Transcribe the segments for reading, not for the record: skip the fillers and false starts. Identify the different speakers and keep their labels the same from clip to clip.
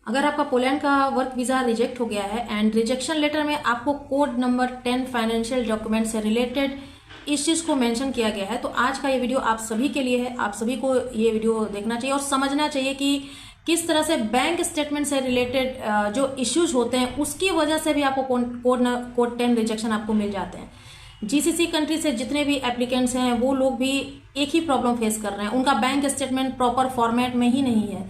Speaker 1: अगर आपका पोलैंड का वर्क वीजा रिजेक्ट हो गया है एंड रिजेक्शन लेटर में आपको कोड नंबर 10 फाइनेंशियल डॉक्यूमेंट से रिलेटेड इस चीज को मेंशन किया गया है, तो आज का ये वीडियो आप सभी के लिए है। आप सभी को ये वीडियो देखना चाहिए और समझना चाहिए कि किस तरह से बैंक स्टेटमेंट से रिलेटेड जो इश्यूज होते हैं उसकी वजह से भी आपको कोड 10 रिजेक्शन आपको मिल जाते हैं। जीसीसी कंट्री से जितने भी एप्लीकेंट्स हैं वो लोग भी एक ही प्रॉब्लम फेस कर रहे हैं, उनका बैंक स्टेटमेंट प्रॉपर फॉर्मेट में ही नहीं है।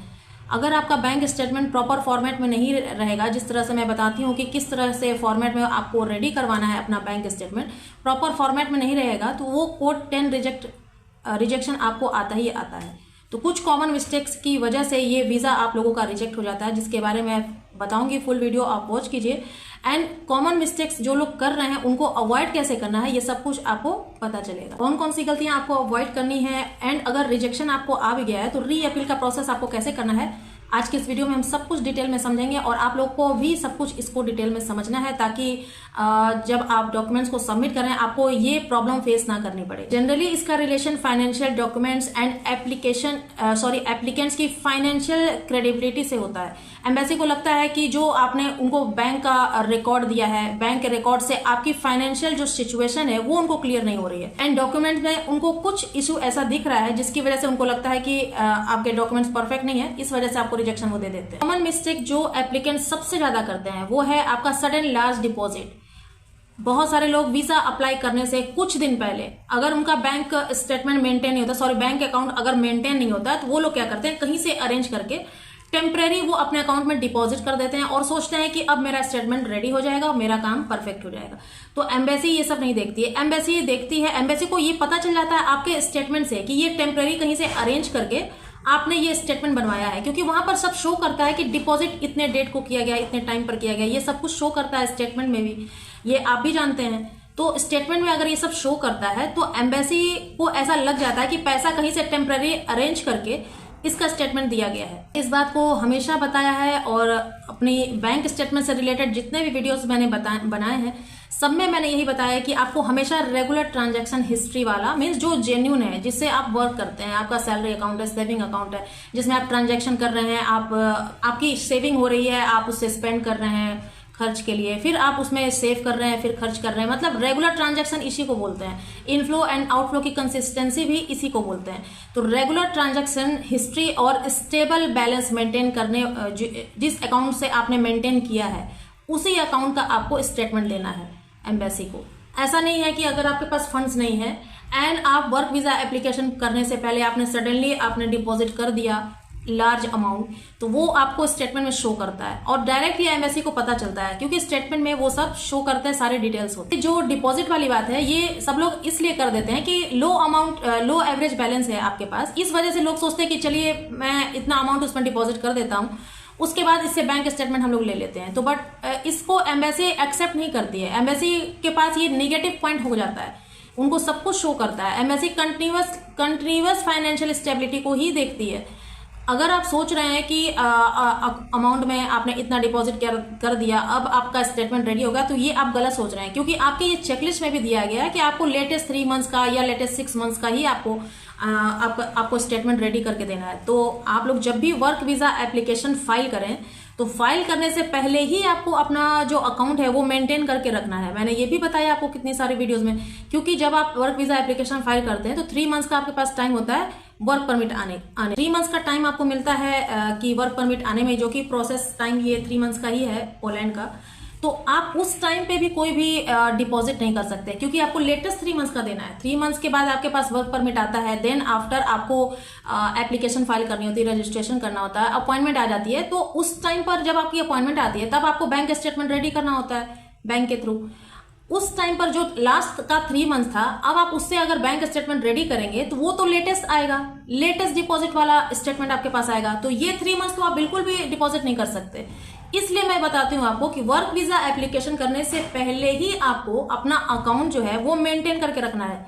Speaker 1: अगर आपका बैंक स्टेटमेंट प्रॉपर फॉर्मेट में नहीं रहेगा, जिस तरह से मैं बताती हूँ कि किस तरह से फॉर्मेट में आपको रेडी करवाना है अपना बैंक स्टेटमेंट, प्रॉपर फॉर्मेट में नहीं रहेगा तो वो कोड 10 रिजेक्शन आपको आता ही आता है। तो कुछ कॉमन मिस्टेक्स की वजह से ये वीज़ा आप लोगों का रिजेक्ट हो जाता है, जिसके बारे में बताऊंगी। फुल वीडियो आप वॉच कीजिए एंड कॉमन मिस्टेक्स जो लोग कर रहे हैं उनको अवॉइड कैसे करना है ये सब कुछ आपको पता चलेगा। कौन कौन सी गलतियां आपको अवॉइड करनी है एंड अगर रिजेक्शन आपको आ भी गया है तो री अपील का प्रोसेस आपको कैसे करना है, आज के इस वीडियो में हम सब कुछ डिटेल में समझेंगे और आप लोग को भी सब कुछ इसको डिटेल में समझना है ताकि जब आप डॉक्यूमेंट्स को सबमिट करें आपको ये प्रॉब्लम फेस ना करनी पड़े। जनरली इसका relation financial documents and applicants की फाइनेंशियल क्रेडिबिलिटी से होता है। एम्बेसी को लगता है कि जो आपने उनको बैंक का रिकॉर्ड दिया है, बैंक के रिकॉर्ड से आपकी फाइनेंशियल जो सिचुएशन है वो उनको क्लियर नहीं हो रही है एंड डॉक्यूमेंट में उनको कुछ इशू ऐसा दिख रहा है जिसकी वजह से उनको लगता है कि आपके डॉक्यूमेंट्स परफेक्ट नहीं है, इस वजह से आपको रिजेक्शन वो दे देते हैं। कॉमन मिस्टेक जो एप्लीकेंट सबसे ज्यादा करते हैं वो है आपका सडन लार्ज डिपॉजिट। बहुत सारे लोग वीजा अप्लाई करने से कुछ दिन पहले अगर उनका बैंक स्टेटमेंट मेंटेन नहीं होता, बैंक अकाउंट अगर मेंटेन नहीं होता तो वो लोग क्या करते हैं, कहीं से अरेंज करके टेम्परेरी वो अपने अकाउंट में डिपॉजिट कर देते हैं और सोचते हैं कि अब मेरा स्टेटमेंट रेडी हो जाएगा, मेरा काम परफेक्ट हो जाएगा। तो एम्बेसी ये सब नहीं देखती है। एम्बेसी ये देखती है, एम्बेसी को ये पता चल जाता है आपके स्टेटमेंट से कि ये टेम्परेरी कहीं से अरेंज करके आपने ये स्टेटमेंट बनवाया है, क्योंकि वहां पर सब शो करता है कि डिपॉजिट इतने डेट को किया गया, इतने टाइम पर किया गया, ये सब कुछ शो करता है स्टेटमेंट में भी, ये आप भी जानते हैं। तो स्टेटमेंट में अगर ये सब शो करता है तो एम्बेसी को ऐसा लग जाता है कि पैसा कहीं से टेम्पररी अरेंज करके इसका स्टेटमेंट दिया गया है। इस बात को हमेशा बताया है और अपनी बैंक स्टेटमेंट से रिलेटेड जितने भी वीडियोस मैंने बनाए हैं सब में मैंने यही बताया कि आपको हमेशा रेगुलर ट्रांजैक्शन हिस्ट्री वाला, मीन्स जो जेन्यून है, जिससे आप वर्क करते हैं, आपका सैलरी अकाउंट है, सेविंग अकाउंट है, जिसमें आप ट्रांजैक्शन कर रहे हैं, आपकी सेविंग हो रही है, आप उससे स्पेंड कर रहे हैं खर्च के लिए, फिर आप उसमें सेव कर रहे हैं, फिर खर्च कर रहे हैं, मतलब रेगुलर ट्रांजैक्शन इसी को बोलते हैं। इनफ्लो एंड आउटफ्लो की कंसिस्टेंसी भी इसी को बोलते हैं। तो रेगुलर ट्रांजैक्शन हिस्ट्री और स्टेबल बैलेंस मेंटेन करने, जिस अकाउंट से आपने मेंटेन किया है उसी अकाउंट का आपको स्टेटमेंट लेना है एम्बेसी को। ऐसा नहीं है कि अगर आपके पास फंड्स नहीं है एंड आप वर्क वीजा एप्लीकेशन करने से पहले आपने सडनली आपने डिपॉजिट कर दिया लार्ज अमाउंट, तो वो आपको स्टेटमेंट में शो करता है और डायरेक्टली एम्बेसी को पता चलता है, क्योंकि स्टेटमेंट में वो सब शो करते हैं, सारे डिटेल्स होते हैं। जो डिपॉजिट वाली बात है ये सब लोग इसलिए कर देते हैं कि लो एवरेज बैलेंस है आपके पास, इस वजह से लोग सोचते हैं कि चलिए मैं इतना अमाउंट उसमें डिपॉजिट कर देता हूँ, उसके बाद इससे बैंक स्टेटमेंट हम लोग ले लेते हैं। तो बट इसको एम्बेसी एक्सेप्ट नहीं करती है। एम्बेसी के पास ये नेगेटिव पॉइंट हो जाता है, उनको सब कुछ शो करता है। एम्बेसी कंटिन्यूअस फाइनेंशियल स्टेबिलिटी को ही देखती है। अगर आप सोच रहे हैं कि अमाउंट में आपने इतना डिपॉजिट कर दिया, अब आपका स्टेटमेंट रेडी होगा, तो ये आप गलत सोच रहे हैं, क्योंकि आपके ये चेकलिस्ट में भी दिया गया है कि आपको लेटेस्ट 3 मंथ्स का या लेटेस्ट 6 मंथ्स का ही आपको स्टेटमेंट रेडी करके देना है। तो आप लोग जब भी वर्क वीजा एप्लीकेशन फाइल करें तो फाइल करने से पहले ही आपको अपना जो अकाउंट है वो मेंटेन करके रखना है। मैंने ये भी बताया आपको कितनी सारी वीडियोस में, क्योंकि जब आप वर्क वीजा एप्लीकेशन फाइल करते हैं तो 3 मंथ्स का आपके पास टाइम होता है वर्क परमिट आने 3 मंथ्स का टाइम आपको मिलता है कि वर्क परमिट आने में, जो कि प्रोसेस टाइम ये 3 मंथ्स का ही है पोलैंड का। तो आप उस टाइम पे भी कोई भी डिपॉजिट नहीं कर सकते, क्योंकि आपको लेटेस्ट 3 मंथ्स का देना है। 3 मंथ्स के बाद आपके पास वर्क परमिट आता है, देन आफ्टर आपको एप्लीकेशन फाइल करनी होती है, रजिस्ट्रेशन करना होता है, अपॉइंटमेंट आ जाती है। तो उस टाइम पर जब आपकी अपॉइंटमेंट आती है तब आपको बैंक स्टेटमेंट रेडी करना होता है बैंक के थ्रू। उस टाइम पर जो लास्ट का 3 मंथ था, अब आप उससे अगर बैंक स्टेटमेंट रेडी करेंगे तो वो तो लेटेस्ट आएगा, लेटेस्ट डिपॉजिट वाला स्टेटमेंट आपके पास आएगा। तो ये 3 मंथ्स तो आप बिल्कुल भी डिपॉजिट नहीं कर सकते। इसलिए मैं बताती हूँ आपको कि वर्क वीजा एप्लीकेशन करने से पहले ही आपको अपना अकाउंट जो है वो मेंटेन करके रखना है।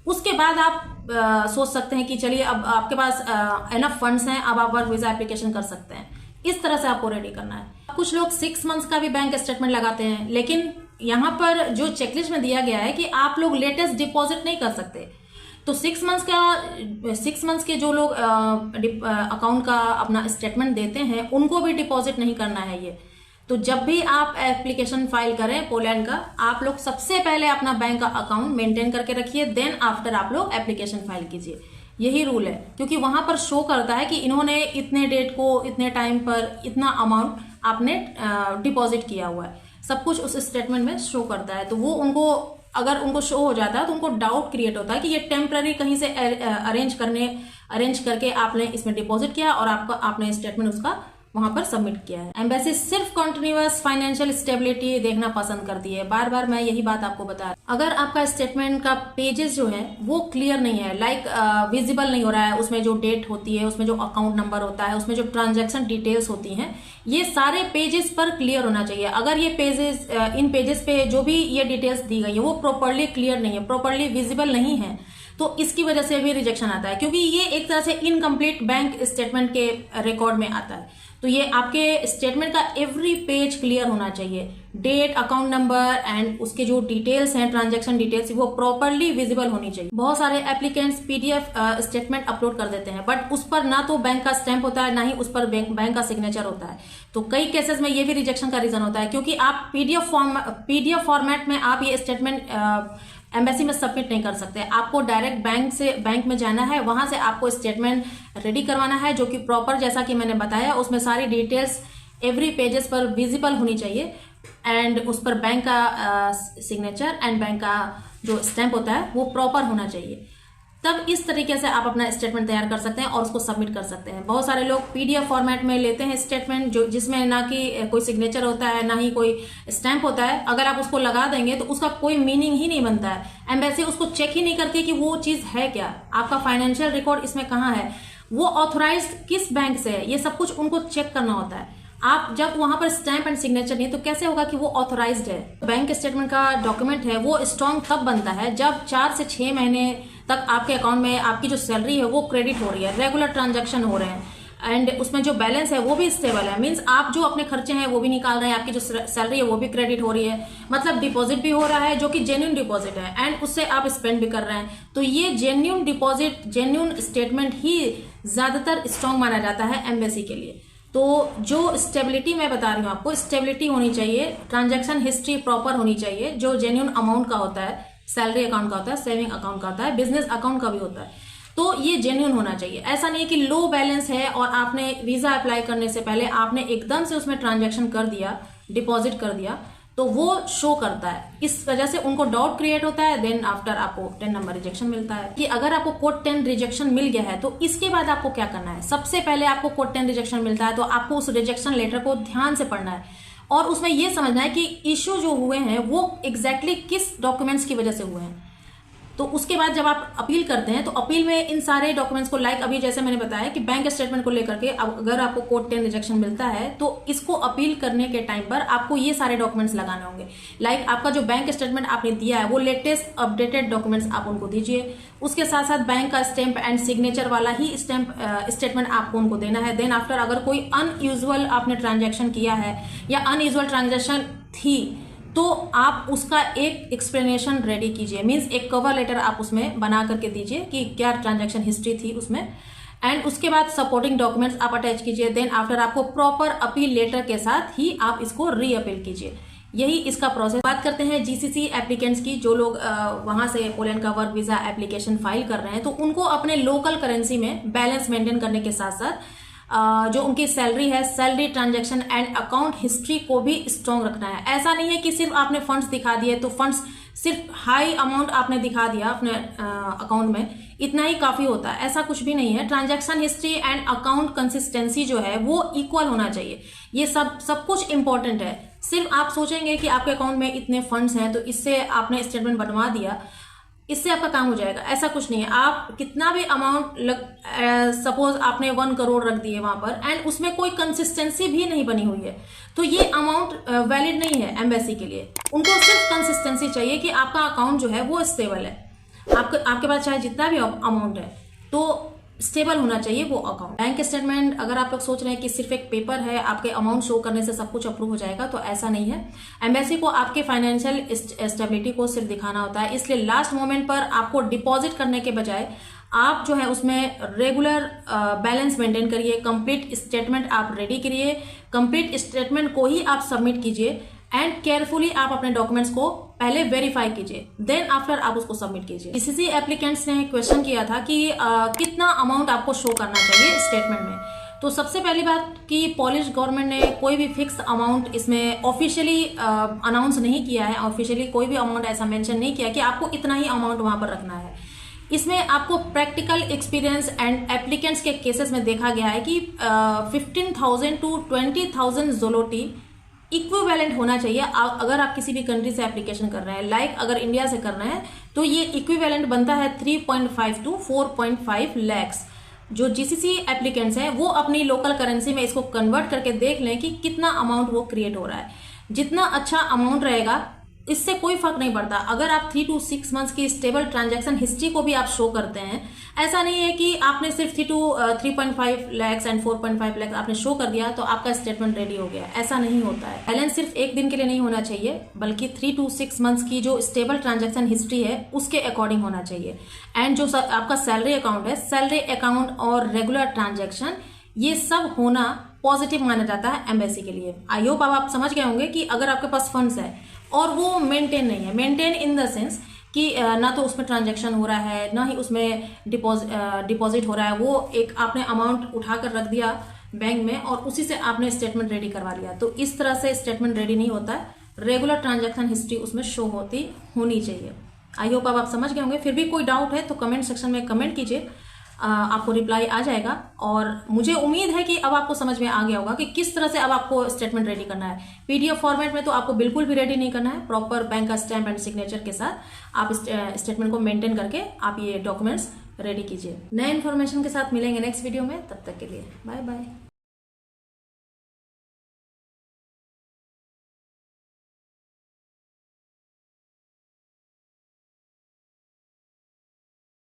Speaker 1: उसके बाद आप सोच सकते हैं कि चलिए अब आपके पास एनफ फंड्स हैं, अब आप वर्क वीजा एप्लीकेशन कर सकते हैं। इस तरह से आपको रेडी करना है। कुछ लोग 6 मंथ्स का भी बैंक स्टेटमेंट लगाते हैं, लेकिन यहाँ पर जो चेकलिस्ट में दिया गया है कि आप लोग लेटेस्ट डिपॉजिट नहीं कर सकते, तो 6 मंथ्स के जो लोग अकाउंट का अपना स्टेटमेंट देते हैं उनको भी डिपॉजिट नहीं करना है ये। तो जब भी आप एप्लीकेशन फाइल करें पोलैंड का, आप लोग सबसे पहले अपना बैंक का अकाउंट मेंटेन करके रखिए, देन आफ्टर आप लोग एप्लीकेशन फाइल कीजिए। यही रूल है, क्योंकि वहां पर शो करता है कि इन्होंने इतने डेट को इतने टाइम पर इतना अमाउंट आपने डिपॉजिट किया हुआ है, सब कुछ उस स्टेटमेंट में शो करता है। तो वो उनको, अगर उनको शो हो जाता है तो उनको डाउट क्रिएट होता है कि ये टेम्पररी कहीं से अरेंज करके आपने इसमें डिपॉजिट किया और आपने स्टेटमेंट उसका वहां पर सबमिट किया है। एम्बेसी सिर्फ कॉन्टिन्यूअस फाइनेंशियल स्टेबिलिटी देखना पसंद करती है। बार बार मैं यही बात आपको बता रहा हूं। अगर आपका स्टेटमेंट का पेजेस जो है वो क्लियर नहीं है, लाइक विजिबल नहीं हो रहा है, उसमें जो डेट होती है, उसमें जो अकाउंट नंबर होता है, उसमें जो ट्रांजैक्शन डिटेल्स होती हैं, ये सारे पेजेस पर क्लियर होना चाहिए। अगर ये पेजेस, इन पेजेस पे जो भी ये डिटेल्स दी गई है वो प्रॉपरली क्लियर नहीं है, प्रॉपरली विजिबल नहीं है, तो इसकी वजह से भी रिजेक्शन आता है, क्योंकि ये एक तरह से इनकम्प्लीट बैंक स्टेटमेंट के रिकॉर्ड में आता है। तो ये आपके स्टेटमेंट का एवरी पेज क्लियर होना चाहिए, डेट, अकाउंट नंबर एंड उसके जो डिटेल्स हैं, ट्रांजैक्शन डिटेल्स, वो प्रॉपरली विजिबल होनी चाहिए। बहुत सारे एप्लीकेंट्स पीडीएफ स्टेटमेंट अपलोड कर देते हैं, बट उस पर ना तो बैंक का स्टैंप होता है, ना ही उस पर बैंक का सिग्नेचर होता है। तो कई केसेस में ये भी रिजेक्शन का रीजन होता है, क्योंकि आप पीडीएफ फॉर्मेट में आप ये स्टेटमेंट एम्बेसी में सबमिट नहीं कर सकते। आपको डायरेक्ट बैंक में जाना है, वहां से आपको स्टेटमेंट रेडी करवाना है, जो कि प्रॉपर, जैसा कि मैंने बताया, उसमें सारी डिटेल्स एवरी पेजेस पर विजिबल होनी चाहिए एंड उस पर बैंक का सिग्नेचर एंड बैंक का जो स्टैंप होता है वो प्रॉपर होना चाहिए। तब इस तरीके से आप अपना स्टेटमेंट तैयार कर सकते हैं और उसको सबमिट कर सकते हैं। बहुत सारे लोग पीडीएफ फॉर्मेट में लेते हैं स्टेटमेंट, जो जिसमें ना कि कोई सिग्नेचर होता है, ना ही कोई स्टैंप होता है। अगर आप उसको लगा देंगे तो उसका कोई मीनिंग ही नहीं बनता है। एम्बेसी उसको चेक ही नहीं करती कि वो चीज है क्या, आपका फाइनेंशियल रिकॉर्ड इसमें कहाँ है, वो ऑथोराइज किस बैंक से है, ये सब कुछ उनको चेक करना होता है। आप जब वहां पर स्टैंप एंड सिग्नेचर नहीं, तो कैसे होगा कि वो ऑथोराइज्ड है। बैंक स्टेटमेंट का डॉक्यूमेंट है वो स्ट्रॉन्ग तब बनता है जब 4 से 6 महीने तक आपके अकाउंट में आपकी जो सैलरी है वो क्रेडिट हो रही है, रेगुलर ट्रांजैक्शन हो रहे हैं एंड उसमें जो बैलेंस है वो भी स्टेबल है। मींस आप जो अपने खर्चे हैं वो भी निकाल रहे हैं, आपकी जो सैलरी है वो भी क्रेडिट हो रही है, मतलब डिपॉजिट भी हो रहा है जो कि जेन्युइन डिपॉजिट है एंड उससे आप स्पेंड भी कर रहे हैं। तो ये जेन्युइन डिपॉजिट, जेन्युइन स्टेटमेंट ही ज्यादातर स्ट्रॉन्ग माना जाता है एम्बेसी के लिए। तो जो स्टेबिलिटी मैं बता रही हूँ आपको, स्टेबिलिटी होनी चाहिए, ट्रांजैक्शन हिस्ट्री प्रॉपर होनी चाहिए, जो जेन्युइन अमाउंट का होता है, सैलरी अकाउंट का होता है, सेविंग अकाउंट का होता है, बिजनेस अकाउंट का भी होता है। तो ये जेन्युइन होना चाहिए। ऐसा नहीं है कि लो बैलेंस है और आपने वीजा अप्लाई करने से पहले आपने एकदम से उसमें ट्रांजैक्शन कर दिया, डिपॉजिट कर दिया, तो वो शो करता है। इस वजह से उनको डाउट क्रिएट होता है, देन आफ्टर आपको 10 नंबर रिजेक्शन मिलता है। कि अगर आपको कोड 10 रिजेक्शन मिल गया है तो इसके बाद आपको क्या करना है। सबसे पहले आपको कोड 10 रिजेक्शन मिलता है तो आपको उस रिजेक्शन लेटर को ध्यान से पढ़ना है और उसमें यह समझना है कि इश्यू जो हुए हैं वो एग्जैक्टली किस डॉक्यूमेंट्स की वजह से हुए हैं। तो उसके बाद जब आप अपील करते हैं तो अपील में इन सारे डॉक्यूमेंट्स को, लाइक अभी जैसे मैंने बताया कि बैंक स्टेटमेंट को लेकर के अगर आपको कोड 10 रिजेक्शन मिलता है तो इसको अपील करने के टाइम पर आपको ये सारे डॉक्यूमेंट्स लगाने होंगे। लाइक आपका जो बैंक स्टेटमेंट आपने दिया है वो लेटेस्ट अपडेटेड डॉक्यूमेंट्स आप उनको दीजिए। उसके साथ साथ बैंक का स्टैंप एंड सिग्नेचर वाला ही स्टेटमेंट आपको उनको देना है। देन आफ्टर अगर कोई अनयूजुअल आपने ट्रांजेक्शन किया है या अनयूजुअल ट्रांजेक्शन थी तो आप उसका एक एक्सप्लेनेशन रेडी कीजिए। मींस एक कवर लेटर आप उसमें बना करके दीजिए कि क्या ट्रांजैक्शन हिस्ट्री थी उसमें, एंड उसके बाद सपोर्टिंग डॉक्यूमेंट्स आप अटैच कीजिए। देन आफ्टर आपको प्रॉपर अपील लेटर के साथ ही आप इसको री अपील कीजिए। यही इसका प्रोसेस। बात करते हैं जीसीसी एप्लीकेंट्स की, जो लोग वहां से पोलैंड का वर्क वीजा एप्लीकेशन फाइल कर रहे हैं, तो उनको अपने लोकल करेंसी में बैलेंस मेंटेन करने के साथ साथ जो उनकी सैलरी है, salary transaction and account history को भी स्ट्रॉन्ग रखना है। ऐसा नहीं है कि सिर्फ आपने फंड्स दिखा दिए तो फंड्स सिर्फ हाई अमाउंट आपने दिखा दिया अपने अकाउंट में, इतना ही काफी होता है, ऐसा कुछ भी नहीं है। Transaction history and account consistency जो है वो इक्वल होना चाहिए। ये सब कुछ इंपॉर्टेंट है। सिर्फ आप सोचेंगे कि आपके अकाउंट में इतने फंड्स हैं तो इससे आपने स्टेटमेंट बनवा दिया, इससे आपका काम हो जाएगा, ऐसा कुछ नहीं है। आप कितना भी अमाउंट सपोज आपने 1 करोड़ रख दिए वहां पर एंड उसमें कोई कंसिस्टेंसी भी नहीं बनी हुई है तो ये अमाउंट वैलिड नहीं है एम्बेसी के लिए। उनको सिर्फ कंसिस्टेंसी चाहिए कि आपका अकाउंट जो है वो स्टेबल है, आपके पास चाहे जितना भी अमाउंट है। तो स्टेबल होना चाहिए वो अकाउंट। बैंक स्टेटमेंट अगर आप लोग सोच रहे हैं कि सिर्फ एक पेपर है, आपके अमाउंट शो करने से सब कुछ अप्रूव हो जाएगा, तो ऐसा नहीं है। एम्बेसी को आपके फाइनेंशियल स्टेबिलिटी को सिर्फ दिखाना होता है, इसलिए लास्ट मोमेंट पर आपको डिपॉजिट करने के बजाय आप जो है उसमें रेगुलर बैलेंस मेंटेन करिए, कंप्लीट स्टेटमेंट आप रेडी करिए, कंप्लीट स्टेटमेंट को ही आप सबमिट कीजिए एंड केयरफुली आप अपने डॉक्यूमेंट्स को पहले वेरीफाई कीजिए, देन आफ्टर आप उसको सबमिट कीजिए। जीसीसी एप्लीकेंट्स ने क्वेश्चन किया था कि कितना अमाउंट आपको शो करना चाहिए स्टेटमेंट में। तो सबसे पहली बात कि पॉलिश गवर्नमेंट ने कोई भी फिक्स अमाउंट इसमें ऑफिशियली अनाउंस नहीं किया है, ऑफिशियली कोई भी अमाउंट ऐसा मेंशन नहीं किया कि आपको इतना ही अमाउंट वहां पर रखना है। इसमें आपको प्रैक्टिकल एक्सपीरियंस एंड एप्लीकेंट्स के केसेस में देखा गया है कि 15,000 to 20,000 ज़ोलोटी इक्विवेलेंट होना चाहिए। अगर आप किसी भी कंट्री से एप्लीकेशन कर रहे हैं, लाइक अगर इंडिया से कर रहे हैं, तो ये इक्विवेलेंट बनता है 3.5 to 4.5 लैक्स। जो जीसीसी एप्लीकेंट्स हैं वो अपनी लोकल करेंसी में इसको कन्वर्ट करके देख लें कि कितना अमाउंट वो क्रिएट हो रहा है। जितना अच्छा अमाउंट रहेगा इससे कोई फर्क नहीं पड़ता। अगर आप 3 to 6 मंथ्स की स्टेबल ट्रांजैक्शन हिस्ट्री को भी आप शो करते हैं, ऐसा नहीं है कि आपने सिर्फ 3.5 लैक्स एंड 4.5 लैक्स आपने शो कर दिया तो आपका स्टेटमेंट रेडी हो गया, ऐसा नहीं होता है। बैलेंस सिर्फ एक दिन के लिए नहीं होना चाहिए, बल्कि 3 to 6 मंथ्स की जो स्टेबल ट्रांजैक्शन हिस्ट्री है उसके अकॉर्डिंग होना चाहिए। एंड जो आपका सैलरी अकाउंट है, सैलरी अकाउंट और रेगुलर ट्रांजैक्शन, ये सब होना पॉजिटिव माना जाता है एम्बेसी के लिए। आई होप आप समझ गए होंगे कि अगर आपके पास फंड्स है और वो मेंटेन नहीं है, मेंटेन इन द सेंस कि ना तो उसमें ट्रांजैक्शन हो रहा है, ना ही उसमें डिपॉजिट हो रहा है, वो एक आपने अमाउंट उठाकर रख दिया बैंक में और उसी से आपने स्टेटमेंट रेडी करवा लिया, तो इस तरह से स्टेटमेंट रेडी नहीं होता है। रेगुलर ट्रांजैक्शन हिस्ट्री उसमें शो होनी चाहिए। आई होप आप समझ गए होंगे। फिर भी कोई डाउट है तो कमेंट सेक्शन में कमेंट कीजिए, आपको रिप्लाई आ जाएगा। और मुझे उम्मीद है कि अब आपको समझ में आ गया होगा कि किस तरह से अब आपको स्टेटमेंट रेडी करना है। पीडीएफ फॉर्मेट में तो आपको बिल्कुल भी रेडी नहीं करना है, प्रॉपर बैंक का स्टैम्प एंड सिग्नेचर के साथ आप स्टेटमेंट को मेंटेन करके आप ये डॉक्यूमेंट्स रेडी कीजिए। नए इन्फॉर्मेशन के साथ मिलेंगे नेक्स्ट वीडियो में, तब तक के लिए बाय बाय।